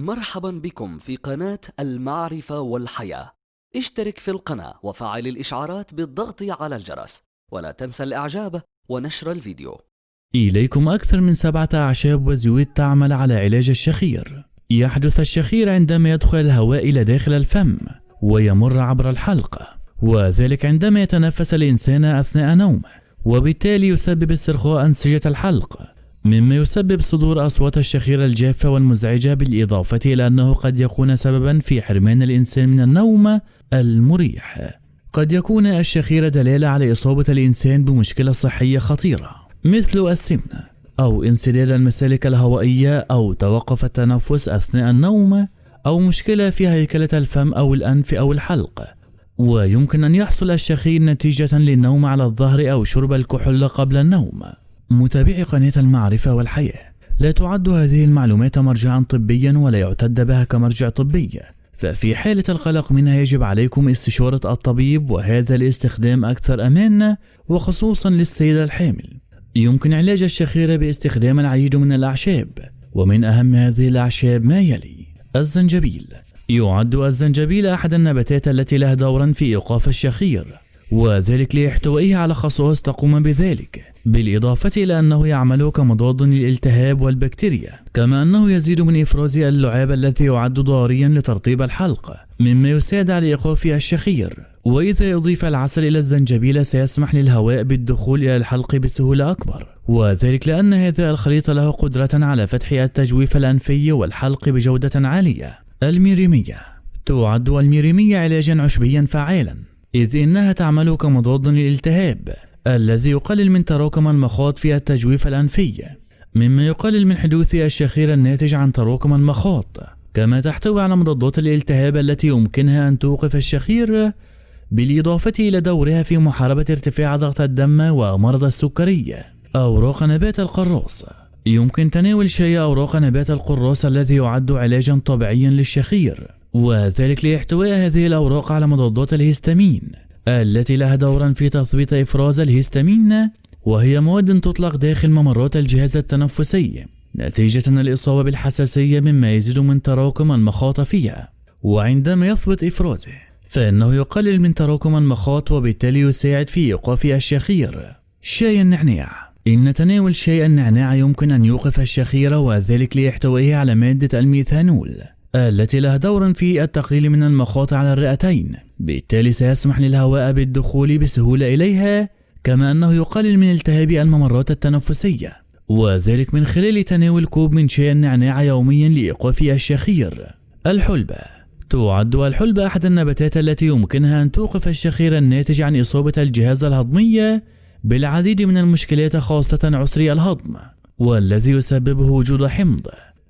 مرحبا بكم في قناة المعرفة والحياة. اشترك في القناة وفعل الإشعارات بالضغط على الجرس، ولا تنسى الإعجاب ونشر الفيديو. إليكم أكثر من 7 أعشاب وزيوت تعمل على علاج الشخير. يحدث الشخير عندما يدخل الهواء إلى داخل الفم ويمر عبر الحلق، وذلك عندما يتنفس الإنسان أثناء نومه، وبالتالي يسبب استرخاء أنسجة الحلق، مما يسبب صدور أصوات الشخير الجافة والمزعجة، بالإضافة إلى أنه قد يكون سببا في حرمان الإنسان من النوم المريح. قد يكون الشخير دلالة على إصابة الإنسان بمشكلة صحية خطيرة مثل السمنة أو انسداد المسالك الهوائية أو توقف التنفس أثناء النوم أو مشكلة في هيكلة الفم أو الأنف أو الحلق. ويمكن أن يحصل الشخير نتيجة للنوم على الظهر أو شرب الكحول قبل النوم. متابعي قناة المعرفة والحياة، لا تعد هذه المعلومات مرجعا طبيا ولا يعتد بها كمرجع طبي، ففي حالة القلق منها يجب عليكم استشارة الطبيب، وهذا لاستخدام أكثر أمان وخصوصا للسيدة الحامل. يمكن علاج الشخير باستخدام العديد من الأعشاب، ومن أهم هذه الأعشاب ما يلي: الزنجبيل. يعد الزنجبيل أحد النباتات التي لها دورا في إيقاف الشخير، وذلك لاحتوائه على خصائص تقوم بذلك، بالإضافة إلى أنه يعمل كمضاد للالتهاب والبكتيريا، كما أنه يزيد من إفراز اللعاب الذي يعد ضاريا لترطيب الحلق، مما يساعد على إيقاف الشخير. وإذا أضيف العسل إلى الزنجبيل سيسمح للهواء بالدخول إلى الحلق بسهولة أكبر، وذلك لأن هذا الخليط له قدرة على فتح التجويف الأنفي والحلق بجودة عالية. الميريمية. تعد الميريمية علاجا عشبيا فعالا، إذ إنها تعمل كمضاد للالتهاب الذي يقلل من تراكم المخاط في التجويف الأنفي، مما يقلل من حدوث الشخير الناتج عن تراكم المخاط. كما تحتوي على مضادات الالتهاب التي يمكنها أن توقف الشخير، بالإضافة إلى دورها في محاربة ارتفاع ضغط الدم ومرض السكري. أوراق نبات القراص. يمكن تناول شاي أوراق نبات القراص الذي يعد علاجا طبيعيا للشخير، وذلك لاحتواء هذه الأوراق على مضادات الهستامين التي لها دورا في تثبيط إفراز الهستامين، وهي مواد تطلق داخل ممرات الجهاز التنفسي نتيجة الإصابة بالحساسية، مما يزيد من تراكم المخاط فيها. وعندما يثبت إفرازه فإنه يقلل من تراكم المخاط، وبالتالي يساعد في إيقاف الشخير. شاي النعناع. إن تناول شاي النعناع يمكن أن يوقف الشخير، وذلك لاحتوائه على مادة الميثانول التي لها دور في التقليل من المخاط على الرئتين، بالتالي سيسمح للهواء بالدخول بسهولة إليها، كما أنه يقلل من التهاب الممرات التنفسية، وذلك من خلال تناول كوب من شاي النعناع يوميا لإيقاف الشخير. الحلبة. تعد الحلبة أحد النباتات التي يمكنها أن توقف الشخير الناتج عن إصابة الجهاز الهضمي بالعديد من المشكلات، خاصة عسري الهضم، والذي يسببه وجود حمض،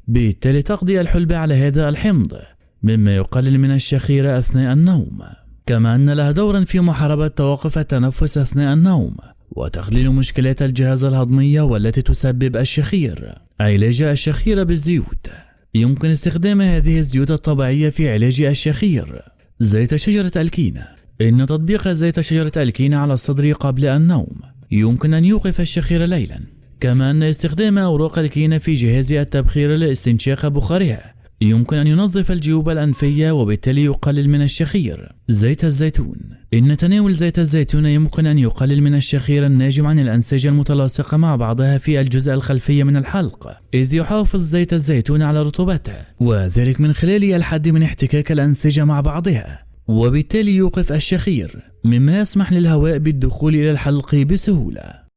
بالتالي تقضي الحلبة على هذا الحمض، مما يقلل من الشخير أثناء النوم. كما أن لها دورا في محاربة توقف التنفس أثناء النوم وتقليل مشكلات الجهاز الهضمي والتي تسبب الشخير. علاج الشخير بالزيوت. يمكن استخدام هذه الزيوت الطبيعية في علاج الشخير. زيت شجرة الكينة. إن تطبيق زيت شجرة الكينة على الصدر قبل النوم يمكن أن يوقف الشخير ليلا. كما أن استخدام أوراق الكينة في جهاز التبخير لاستنشاق بخارها يمكن أن ينظف الجيوب الأنفية، وبالتالي يقلل من الشخير. زيت الزيتون. إن تناول زيت الزيتون يمكن أن يقلل من الشخير الناجم عن الأنسجة المتلاصقة مع بعضها في الجزء الخلفي من الحلق، إذ يحافظ زيت الزيتون على رطوبته، وذلك من خلال الحد من احتكاك الأنسجة مع بعضها، وبالتالي يوقف الشخير، مما يسمح للهواء بالدخول إلى الحلق بسهولة.